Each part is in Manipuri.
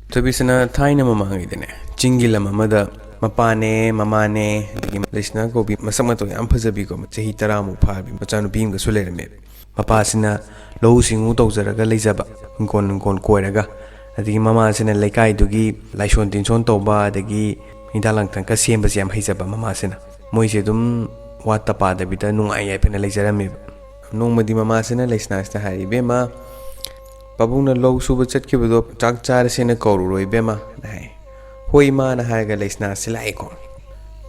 Tabisana Taina Mamangidene, Jingila Mamada, Mapane, Mamane, Leishna Gobi, Masamato, Ampazabigo, Tehitaramu Pabi, Matano Beam, the Sulerme, Mapasina, Losing Utozaraga, Lizaba, Gon Koraga, at the Mamas in a Lekai Dugi, Laishon Tinson Toba, the Gi, Intalankan Kasim Basiam Hisaba Mamasina, Moisedum, Watapa, the Vita, no I penalizarame, no Madi Mamasina, Leishna, the Harry Bema. Pabuna low super chat kibudo, Chak Charsina Koru, Bema, Nay. Hoima na Haga Leishna Silaiko.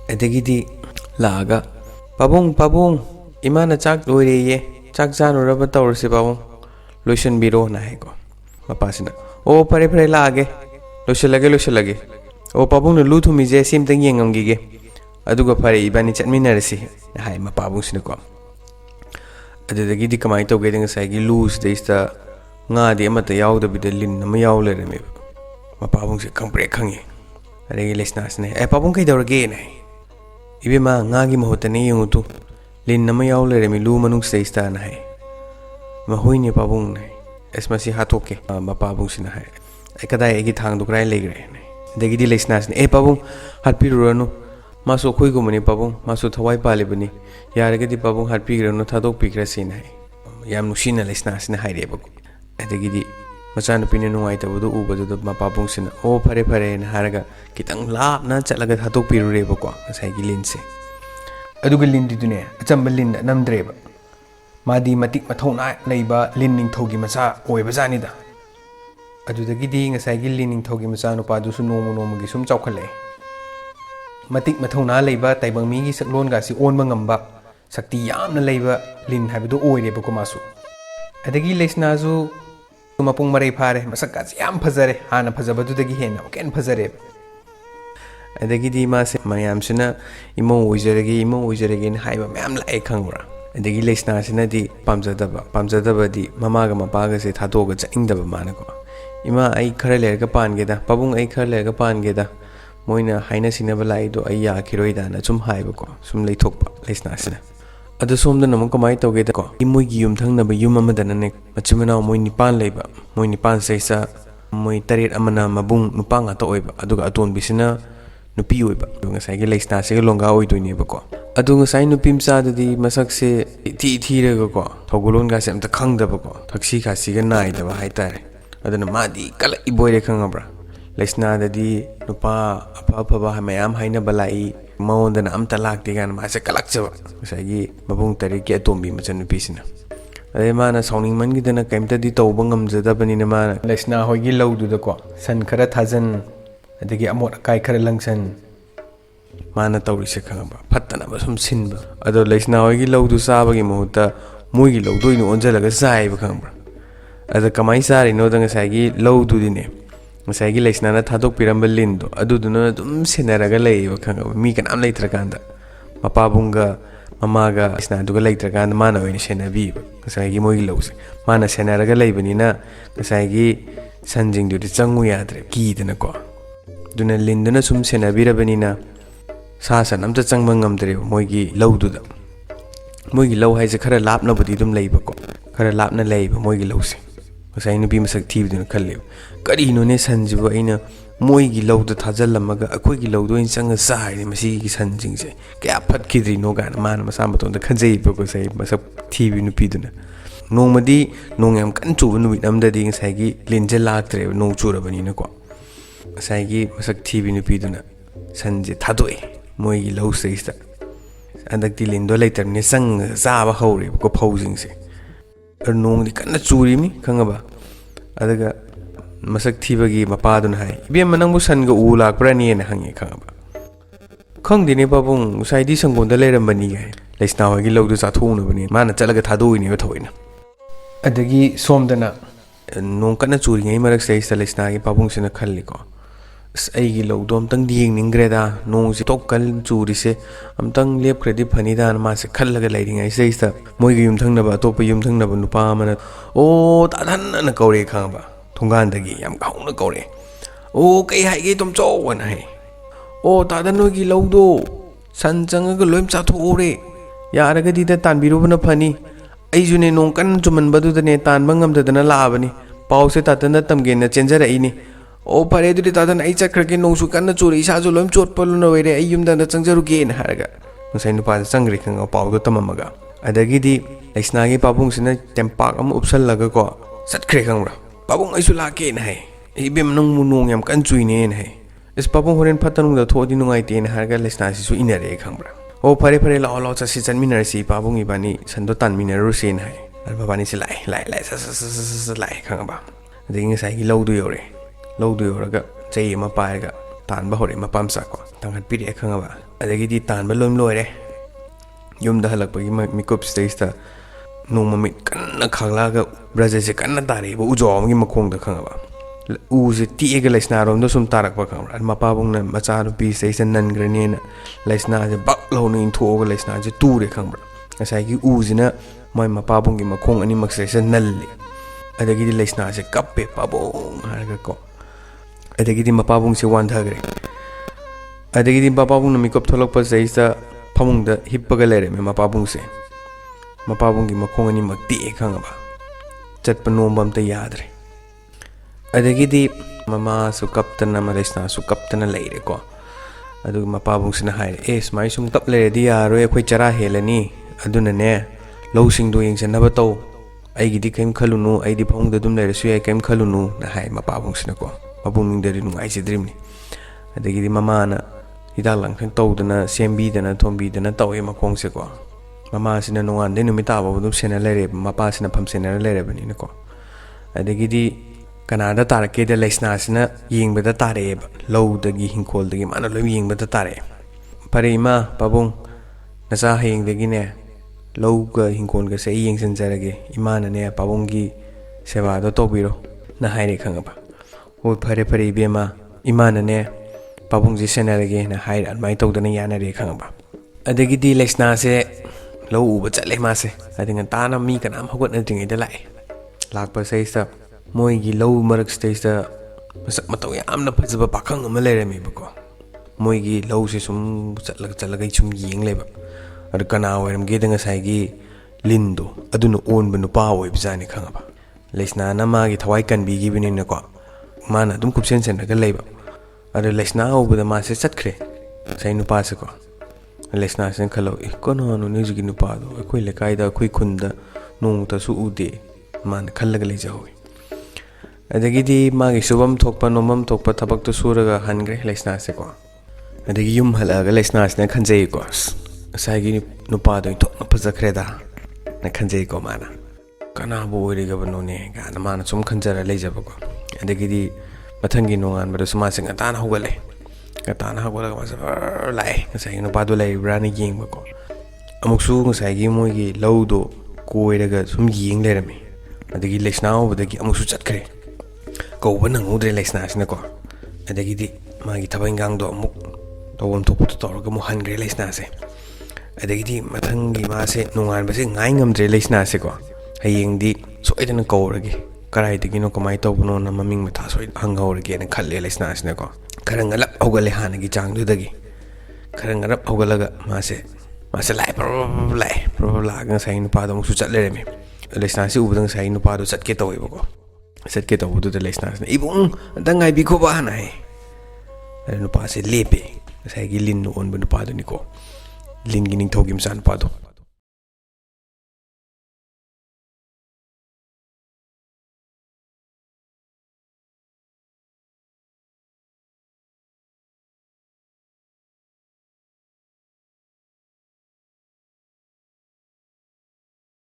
Edegidi Laga Pabung, Imana Chak Loye, Chak Zan or Rubber Tower Sibao, Lucian Biro Nahago. Mapasina. O Pare Lage, Lucialage. O Pabuna Lutu Mise, same thing Yangam Gige. Aduga Pare, Ibani Chatminarisi, Hai Mapabung Sinico. Edegidi Kamaito getting a sagi loose, they star. Nga di amata yaw da bidalin na mayaw le reme mapabong si kang prekangi aregi lesnas ne pabong kay dawrage ne ibe ma nga gi mahota ne yung utu lin na mayaw le reme lu manung sa ista na hai mahoy ni pabong ne esma si hatoke mapabong si na hai kadai egi thang du krai legre ne degi di lesnas ne pabong hatpi rurano maso khoi go mani pabong maso thawai pale bani yarage di pabong hatpi grano thadok pikra sin hai yam nushina lesnas ne hai reba Adagidi Masana Pinino White of the Uber to the Mapabungsin, O Pare and Haraga, Kitang La, Nats like a Hato Pirurebaco, as I Lindsay. Adugalin Dune, a Tumberlin, Namdreba Madi Matik Matona, Labor, Linding Togi Masa, or Bazanida. Adugidi, as I Gillining Togi Masano Padusu no Magisum Chokale Matik Matona Labor, Taibang Migi, Longa, own Mangamba, Sakti Yam Labor, Lin Habido Oirebacomasu. Adagi Leishnazu. Mapung Maray Pare, Masakas Yam Pazare, Hana Pazabatu the Gihena, Ken Pazare. Adagi Mas, Mayam Sina, Imo Wizaragin, Hiva Mam like Kangra. And the Leishna Sinadi, Pamzadaba di Mamaga Mapagas at Hatoga Indaba Manago. Ima I Karalega Pangeda, Pabung I Karalega Pangeda, Moina Highness in Avalaido, Aya Kiroida, Sum Haibaco, Sum Latopa, Leishna Sina. Ada somda naman kamay tawagay ko. Imoy giyum thang na ba madananek. Matsimana moy nipan labor. Moy nipan sa isa. Moy tarit amana mabung nupang ato oiba. Aduga aton bisina nupi oiba. Nga sa Leishna sa longa oy doy niya ba ko. Adu nga sa nupim sa dadi masak se iti ko. Togulon nga sa amta khangda ba ko. Taksi ka siga na ida ba haitare. Adu na madi kala iboy re kang abra. Leishna dadi nupa apa ba mayam hay na balai. Maunda na amta lakti gan masa kalaksa sagi mabung tariki atombi macam pisina ade mana sounding man gidana kaimta di tawbang amjada bani na mana Leishna hoigi laudu da ko san khara thajan adagi amot kai khara langsan mana tawri se khanga phattana ba sum sinba ado Leishna hoigi laudu sabagi muhutta moigi laudu inu onjalaga sai ba khanga ada kamai sari no danga sagi laudu dine Masagi Leishna na Thadok Pirambalin, Aduduna, Senaraga lay, me can am later ganda. Mapabunga, Mamaga, is not to go later ganda mano in Shenavi, Kasagi Moilos, Mana Senaraga Labanina, Kasagi, Sanjing to the Zanguiatre, Key in a co. Duna Linduna sum Senavira Benina, Sasan, am the Zangmangam Dre, Moigi, low to them. Moigi low has a cara lap nobody dum labor, cara lapna labor, Moigi lows. Masay no beam active in a calib. Carino ne Sanjiva in a moigi low the Tazalamaga, a quick low doing sang aside, Masi Sanjing say, Gapat Kidri no gan man Masamaton the Kanzay because I must have TV no piduna. No madi, no am cantu with them the dings hagi, Linjalatre, no churabaninaco. Sagi Masak TV no piduna. Sanje Tadoi, moigi low sister. And the Dilindo later Nisang Zaba Hori, go posing say. No, the kind of churimi, Kangaba. Adaga Masak Tivagi, Mapadon High. Be a Manangusan go Ula, Granny and Hangi Kangaba. Kong di Nebabung, Saidis and Gondalera Bani. Let's now a gillo to Satun, Man, Talaga Tadu in your toin. Adagi Somdana. No kind of churi, Marak says the Lesnagi Pabungs in a Calico. Saigilo, don't tang ding in Greda, no Zitokal Jurise, Tang Lep Credit Panida and Mass Kalaga lighting. I say that Moyum Tangaba, Topium Tangaba, Nupam, oh, Tatan and a Kore Kamba, Tungandagi, I'm Kauna Kore. Oh, Kay I get them so one hay. Oh, Tadanogi Laudo, Sanjanga Lum Sature, Yaragadi the Tanbirubana Pani, Ajune no can to Manbadu the Netan Bangam the Nalabani, Pause Tatana Tamgin, the Chenjara ini. ꯑꯣ ꯐꯔꯦ ꯑꯗꯨꯗꯤ ꯇꯥꯗꯅ ꯑꯩ ꯆꯠꯈ꯭ꯔꯒꯦ ꯅꯣꯡꯁꯨ ꯀꯟꯅ ꯆꯨꯔꯦ ꯏꯁꯥꯁꯨ ꯂꯣꯏ ꯆꯣꯠꯄ ꯂꯣꯏꯔꯦ ꯑꯩ ꯌꯨꯝꯗ ꯆꯪꯖꯔꯨꯒꯦꯅ ꯍꯥꯏꯔꯒ ꯉꯁꯥꯏ ꯅꯨꯄꯥꯁꯦ ꯆꯪꯈ꯭ꯔꯦ ꯈꯪꯉꯕ ꯄꯥꯎꯗꯣ ꯇꯝꯃꯝꯃꯒ ꯑꯗꯒꯤꯗꯤ ꯂꯩꯁꯅꯥꯒꯤ ꯄꯥꯕꯨꯡꯁꯤꯅ ꯇꯦꯝꯄꯥꯛ ꯑꯃ ꯎꯞꯁꯜꯂꯒꯀꯣ ꯆꯠꯈ꯭ꯔꯦ ꯈꯪꯕ꯭ꯔꯥ ꯄꯥꯕꯨꯡ ꯑꯩꯁꯨ ꯂꯥꯛꯀꯦꯅ ꯍꯥꯏ ꯏꯕꯦꯝ ꯅꯪꯕꯨ ꯅꯣꯡ ꯌꯥꯝ ꯀꯟꯅ ꯆꯨꯏꯅꯦꯅ ꯍꯥꯏ ꯏꯁ ꯄꯥꯕꯨꯡ ꯍꯣꯔꯦꯟ ꯐꯠꯇꯅꯨꯡꯗ ꯊꯣꯛꯑꯗꯤ ꯅꯨꯡꯉꯥꯏꯇꯦꯅ ꯍꯥꯏꯔꯒ ꯂꯩꯁꯅꯥꯁꯤꯁꯨ ꯏꯟꯅꯔꯛꯑꯦ ꯈꯪꯕ꯭ꯔꯥ ꯑꯣ ꯐꯔꯦ ꯐꯔꯦ ꯂꯥꯛꯑꯣ ꯂꯥꯛꯑꯣ ꯆꯠꯃꯤꯟꯅꯔꯁꯤ ꯄꯥꯕꯨꯡ ꯏꯕꯥꯅꯤ ꯁꯟꯗꯣ ꯇꯥꯟꯃꯤꯟꯅꯔꯨꯁꯦꯅ ꯍꯥꯏ ꯑꯗ ꯃꯕꯥꯅꯤꯁꯦ ꯂꯥꯛꯑꯦ ꯁꯠ ꯂꯥꯛꯑꯦ ꯈꯪꯉꯕ ꯑꯗꯒꯤ ꯉꯁꯥꯏꯒꯤ ꯂꯧꯗꯨ ꯌꯧꯔꯦ ꯂꯧꯗꯨ ꯌꯧꯔꯒ ꯆꯩ ꯑꯃ ꯄꯥꯏꯔꯒ ꯇꯥꯟꯕ ꯍꯧꯔꯛꯑꯦ ꯃꯄꯥ ꯃꯆꯥꯀꯣ ꯇꯥꯡꯈꯠꯄꯤꯔꯛꯑꯦ ꯈꯪꯉꯕ ꯑꯗꯒꯤꯗꯤ ꯇꯥꯟꯕ ꯂꯣꯏ ꯂꯣꯏꯔꯦ ꯌꯨꯝꯗ ꯍꯜꯂꯛꯄꯒꯤ ꯃꯤꯀꯨꯞꯁꯤꯗꯩꯁꯤꯗ ꯅꯣꯡ ꯃꯃꯤꯠ ꯀꯟꯅ ꯈꯥꯛꯂꯛꯑꯒ ꯕ꯭ꯔꯖꯁꯦ ꯀꯟꯅ ꯇꯥꯔꯛꯑꯦꯕ ꯎꯖꯥꯎ ꯑꯃꯒꯤ ꯃꯈꯣꯡꯗ ꯈꯪꯉꯕ ꯎꯁꯦ ꯇꯤꯛꯑꯒ ꯂꯩꯁꯅꯥꯔꯣꯝꯗ ꯁꯨꯝ ꯇꯥꯔꯛꯄ ꯈꯪꯕ꯭ꯔꯥ ꯃꯄꯥꯕꯨꯡꯅ ꯃꯆꯥꯅꯨꯄꯤꯁꯤꯗꯩꯁꯤꯗ ꯅꯟꯈ꯭ꯔꯅꯦꯅ ꯂꯩꯁꯅꯥꯁꯦ ꯕꯛ ꯂꯥꯎꯅ ꯏꯟꯊꯣꯛꯑꯒ ꯂꯩꯁꯅꯥꯁꯦ ꯇꯨꯔꯦ ꯈꯪꯕ꯭ꯔꯥ ꯉꯁꯥꯏꯒꯤ ꯎꯁꯤꯅ ꯃꯣꯏ ꯃꯄꯥꯕꯨꯡꯒꯤ ꯃꯈꯣꯡ ꯑꯅꯤꯃꯛꯁꯤꯗꯩꯁꯤꯗ ꯅꯜꯂꯤ ꯑꯗꯒꯤꯗꯤ ꯂꯩꯁꯅꯥꯁꯦ ꯀꯞꯄꯦ ꯄꯥꯕꯨꯡ ꯍꯥꯏꯔꯒꯀꯣ ꯑꯗꯒꯤꯗꯤ ꯃꯄꯥꯕꯨꯡꯁꯦ ꯋꯥꯟꯊꯈ꯭ꯔꯦ ꯑꯗꯒꯤꯗꯤ ꯃꯄꯥꯕꯨꯡꯅ ꯃꯤꯀꯞ ꯊꯣꯛꯂꯛꯄꯁꯤꯗꯩꯁꯤꯗ ꯐꯃꯨꯡꯗ ꯍꯤꯞꯄꯒ ꯂꯩꯔꯝꯃꯦ ꯃꯄꯥꯕꯨꯡꯁꯦ ꯃꯄꯥꯕꯨꯡꯒꯤ ꯃꯈꯣꯡ ꯑꯅꯤꯃꯛ ꯇꯦꯛꯑꯦ ꯈꯪꯉꯕ ꯆꯠꯄ ꯅꯣꯝꯕ ꯑꯝꯇ ꯌꯥꯗ꯭ꯔꯦ ꯑꯗꯒꯤꯗꯤ ꯃꯃꯥꯁꯨ ꯀꯞꯇꯅ ꯂꯩꯁꯅꯥꯁꯨ ꯀꯞꯇꯅ ꯂꯩꯔꯦꯀꯣ ꯑꯗꯨꯒ ꯃꯄꯥꯕꯨꯡꯁꯤꯅ ꯍꯥꯏꯔꯦ ꯁꯨꯃꯥꯏꯅ ꯁꯨꯝ ꯀꯞ ꯂꯩꯔꯗꯤ ꯌꯥꯔꯣꯏ ꯑꯩꯈꯣꯏ ꯆꯔꯥ ꯍꯦꯜꯂꯅꯤ ꯑꯗꯨꯅꯅꯦ ꯂꯧꯁꯤꯡꯗꯣ ꯌꯦꯡꯁꯤꯟꯅꯕ ꯇꯧ ꯑꯩꯒꯤꯗꯤ ꯀꯩꯝ ꯈꯜꯂꯨꯅꯨ ꯑꯩꯗꯤ ꯐꯃꯨꯡꯗ ꯑꯗꯨꯝ ꯂꯩꯔꯁꯨ ꯌꯥꯏ ꯀꯩꯝ ꯈꯜꯂꯨꯅꯨꯅ ꯍꯥꯏ ꯃꯄꯥꯕꯨꯡꯁꯤꯅꯀꯣ ꯃꯄꯨꯡꯅꯤꯡꯗꯗꯤ ꯅꯨꯡꯉꯥꯏꯖꯗ꯭ꯔꯤꯕꯅꯤ ꯑꯗꯒꯤꯗꯤ ꯃꯃꯥꯅ ꯍꯤꯗꯥꯛ ꯂꯥꯡꯊꯛ ꯇꯧꯗꯅ ꯁꯦꯝꯕꯤꯗꯅ ꯊꯣꯝꯕꯤꯗꯅ ꯇꯧꯋꯦ ꯃꯈꯣꯡꯁꯦꯀꯣ ꯃꯃꯥꯁꯤꯅ ꯅꯣꯡꯉꯥꯟꯗꯩ ꯅꯨꯃꯤꯠ ꯇꯥꯕ ꯑꯗꯨꯝ ꯁꯦꯟꯅ ꯂꯩꯔꯦꯕ ꯃꯄꯥꯁꯤꯅ ꯐꯝ ꯁꯦꯟꯅꯔ ꯂꯩꯔꯕꯅꯤꯅꯀꯣ ꯑꯗꯒꯤꯗꯤ ꯀꯅꯥꯗ ꯇꯥꯔꯛꯀꯦꯗ ꯂꯩꯁꯅꯥꯁꯤꯅ ꯌꯦꯡꯕꯗ ꯇꯥꯔꯛꯑꯦꯕ ꯂꯧꯗꯒꯤ ꯍꯤꯡꯈꯣꯜꯗꯒꯤ ꯃꯥꯅ ꯂꯣꯏ ꯌꯦꯡꯕꯗ ꯇꯥꯔꯛꯑꯦ ꯐꯔꯦ ꯏꯃꯥ ꯄꯥꯕꯨꯡ ꯅꯆꯥ ꯍꯌꯦꯡꯗꯒꯤꯅꯦ ꯂꯧꯒ ꯍꯤꯡꯈꯣꯜꯒꯁꯦ ꯑꯩ ꯌꯦꯡꯁꯤꯟꯖꯔꯒꯦ ꯏꯃꯥꯅꯅꯦ ꯄꯥꯕꯨꯡꯒꯤ ꯁꯦꯕꯥꯗꯣ ꯇꯧꯕꯤꯔꯣ ꯅ ꯍꯥꯏꯔꯦ ꯈꯪꯉꯕ ꯍꯣꯏ ꯐꯔꯦ ꯐꯔꯦ ꯏꯕꯦꯝꯃ ꯏꯃꯥꯅꯅꯦ ꯄꯥꯕꯨꯡꯁꯦ ꯁꯦꯟꯅꯔꯒꯦꯅ ꯍꯥꯏꯔꯦ ꯑꯗꯨꯃꯥꯏꯅ ꯇꯧꯗꯅ ꯌꯥꯅꯔꯦ ꯈꯪꯉꯕ ꯑꯗꯒꯤꯗꯤ ꯂꯩꯁꯅꯥꯁꯦ ꯂꯧ ꯎꯕ ꯆꯠꯂꯦ ꯃꯥꯁꯦ ꯍꯥꯏꯗꯤ ꯉꯟꯇꯥꯅ ꯃꯤ ꯀꯅꯥꯝ ꯍꯧꯒꯠꯅꯗ꯭ꯔꯤꯉꯩꯗ ꯂꯥꯛꯑꯦ ꯂꯥꯛꯄꯁꯤꯗꯩꯁꯤꯗ ꯃꯣꯏꯒꯤ ꯂꯧ ꯃꯔꯛꯁꯤꯗꯩꯁꯤꯗ ꯃꯁꯛ ꯃꯇꯧ ꯌꯥꯝꯅ ꯐꯖꯕ ꯄꯥꯈꯪ ꯑꯃ ꯂꯩꯔꯝꯃꯦꯕꯀꯣ ꯃꯣꯏꯒꯤ ꯂꯧꯁꯦ ꯁꯨꯝ ꯆꯠꯂꯒ ꯁꯨꯝ ꯌꯦꯡ ꯂꯩꯕ ꯑꯗꯨ ꯀꯅꯥ ꯑꯣꯏꯔꯝꯒꯦꯗ ꯉꯁꯥꯏꯒꯤ ꯂꯤꯟꯗꯣ ꯑꯗꯨꯅ ꯑꯣꯟꯕ ꯅꯨꯄꯥ ꯑꯣꯏꯕꯖꯥꯠꯅꯤ ꯈꯪꯉꯕ ꯂꯩꯁꯅꯥꯅ ꯃꯥꯒꯤ ꯊꯋꯥꯏ ꯀꯟꯕꯤꯈꯤꯕꯅꯤꯅꯀꯣ ꯃꯥꯅ ꯑꯗꯨꯝ ꯀꯨꯞꯁꯦꯟꯁꯟꯅꯒ ꯂꯩꯕ ꯑꯗꯨ ꯂꯩꯁꯅꯥ ꯎꯕꯗ ꯃꯥꯁꯦ ꯆꯠꯈ꯭ꯔꯦ ꯉꯁꯥꯏ ꯅꯨꯄꯥꯁꯦꯀꯣ ꯂꯩꯁꯅꯥꯁꯤꯅ ꯈꯜꯂꯛꯏ ꯀꯅꯥꯅꯣꯅꯦ ꯍꯧꯖꯤꯛꯀꯤ ꯅꯨꯄꯥꯗꯣ ꯑꯩꯈꯣꯏ ꯂꯩꯀꯥꯏꯗ ꯑꯩꯈꯣꯏ ꯈꯨꯟꯗ ꯅꯣꯡꯃꯇꯁꯨ ꯎꯗꯦ ꯃꯥꯅ ꯈꯜꯂꯒ ꯂꯩꯖꯍꯧꯏ ꯑꯗꯒꯤꯗꯤ ꯃꯥꯒꯤ ꯁꯨꯐꯝ ꯊꯣꯛꯄ ꯅꯣꯝꯐꯝ ꯊꯣꯛꯄ ꯊꯕꯛꯇꯨ ꯁꯨꯔꯒ ꯍꯟꯈ꯭ರೆ ꯂꯩꯁꯅꯥꯁꯦꯀꯣ ꯑꯗꯒꯤ ꯌꯨꯝ ꯍꯜꯂꯛꯑꯒ ꯂꯩꯁꯅꯥꯁꯤꯅ ꯈꯟꯖꯩꯀꯣ ꯉꯁꯥꯏꯒꯤ ꯅꯨꯄꯥꯗꯣ ꯏꯟꯊꯣꯛꯅ ꯐꯖꯈ꯭ꯔꯦꯗ ꯅ ꯈꯟꯖꯩꯀꯣ ꯃꯥꯅ ꯀꯅꯥꯕꯨ ꯑꯣꯏꯔꯤꯒꯕꯅꯣꯅꯦ ꯀꯥꯏꯅ ꯃꯥꯅ ꯁꯨꯝ ꯈꯟꯖꯔ ꯂꯩꯖꯕꯀꯣ ꯑꯗꯒꯤꯗꯤ ꯃꯊꯪꯒꯤ ꯅꯣꯡꯉꯥꯟꯕꯗꯁꯨ ꯃꯥꯁꯦ ꯉꯟꯇꯥꯅ ꯍꯧꯒꯠꯂꯦ ꯉꯟꯇꯥꯅ ꯍꯧꯒꯠꯂꯒ ꯃꯥꯁꯦ ꯂꯥꯛꯑꯦ ꯉꯁꯥꯏꯒꯤ ꯅꯨꯄꯥꯗꯣ ꯂꯩꯔꯤꯕ꯭ꯔꯥꯅ ꯌꯦꯡꯕꯀꯣ ꯑꯃꯨꯛꯁꯨ ꯉꯁꯥꯏꯒꯤ ꯃꯣꯏꯒꯤ ꯂꯧꯗꯣ ꯀꯣꯏꯔꯒ ꯁꯨꯝ ꯌꯦꯡ ꯂꯩꯔꯝꯃꯤ ꯑꯗꯒꯤ ꯂꯩꯁꯅꯥ ꯎꯕꯗꯒꯤ ꯑꯃꯨꯛꯁꯨ ꯆꯠꯈ꯭ꯔꯦ ꯀꯧꯕ ꯅꯪꯍꯧꯗ꯭ꯔꯦ ꯂꯩꯁꯅꯥꯁꯤꯅꯀꯣ ꯑꯗꯒꯤꯗꯤ ꯃꯥꯒꯤ ꯊꯕꯛ ꯏꯟꯈꯥꯡꯗꯣ ꯑꯃꯨꯛ ꯇꯧꯐꯝ ꯊꯣꯛꯄꯗꯣ ꯇꯧꯔꯒ ꯑꯃꯨꯛ ꯍꯟꯈ꯭ꯔꯦ ꯂꯩꯁꯅꯥꯁꯦ ꯑꯗꯒꯤꯗꯤ ꯃꯊꯪꯒꯤ ꯃꯥꯁꯦ ꯅꯣꯡꯉꯥꯟꯕꯁꯦ ꯉꯥꯏ ꯉꯝꯗ꯭ꯔꯦ ꯂꯩꯁꯅꯥꯁꯦꯀꯣ ꯍꯌꯦꯡꯗꯤ ꯁꯣꯏꯗꯅ ꯀꯧꯔꯒꯦ ꯀꯗꯥꯏꯗꯒꯤꯅꯣ ꯀꯃꯥꯏꯅ ꯇꯧꯕꯅꯣꯅ ꯃꯃꯤꯡ ꯃꯊꯥ ꯁꯣꯏꯗꯅ ꯍꯪꯍꯧꯔꯒꯦꯅ ꯈꯜꯂꯦ ꯂꯩꯁꯅꯥꯁꯤꯅꯀꯣ ꯈꯔ ꯉꯜꯂꯞ ꯍꯧꯒꯠꯂꯦ ꯍꯥꯟꯅꯒꯤ ꯆꯥꯡꯗꯨꯗꯒꯤ ꯈꯔ ꯉꯜꯂꯞ ꯍꯧꯒꯠꯂꯒ ꯃꯥꯁꯦ ꯂꯥꯛꯑꯦ ꯂꯥꯛꯑꯒ ꯉꯁꯥꯏꯒꯤ ꯅꯨꯄꯥꯗꯣ ꯑꯃꯨꯛꯁꯨ ꯆꯠ ꯂꯩꯔꯝꯃꯦ ꯂꯩꯁꯅꯥꯁꯤ ꯎꯕꯗ ꯉꯁꯥꯏꯒꯤ ꯅꯨꯄꯥꯗꯣ ꯆꯠꯀꯦ ꯇꯧꯋꯦꯕꯀꯣ ꯆꯠꯀꯦ ꯇꯧꯕꯗꯨꯗ ꯂꯩꯁꯅꯥꯁꯤꯅ ꯏꯕꯨꯡ ꯑꯝꯇ ꯉꯥꯏꯕꯤꯈꯣꯕ ꯍꯥꯟꯅ ꯍꯥꯏ ꯑꯗ ꯅꯨꯄꯥꯁꯦ ꯂꯦꯞꯄꯦ ꯉꯁꯥꯏꯒꯤ ꯂꯤꯟꯅ ꯑꯣꯟꯕ ꯅꯨꯄꯥꯗꯨꯅꯤꯀꯣ ꯂꯤꯟꯒꯤ ꯅꯤꯡꯊꯧꯒꯤ ꯃꯆꯥ ꯅꯨꯄꯥꯗꯣ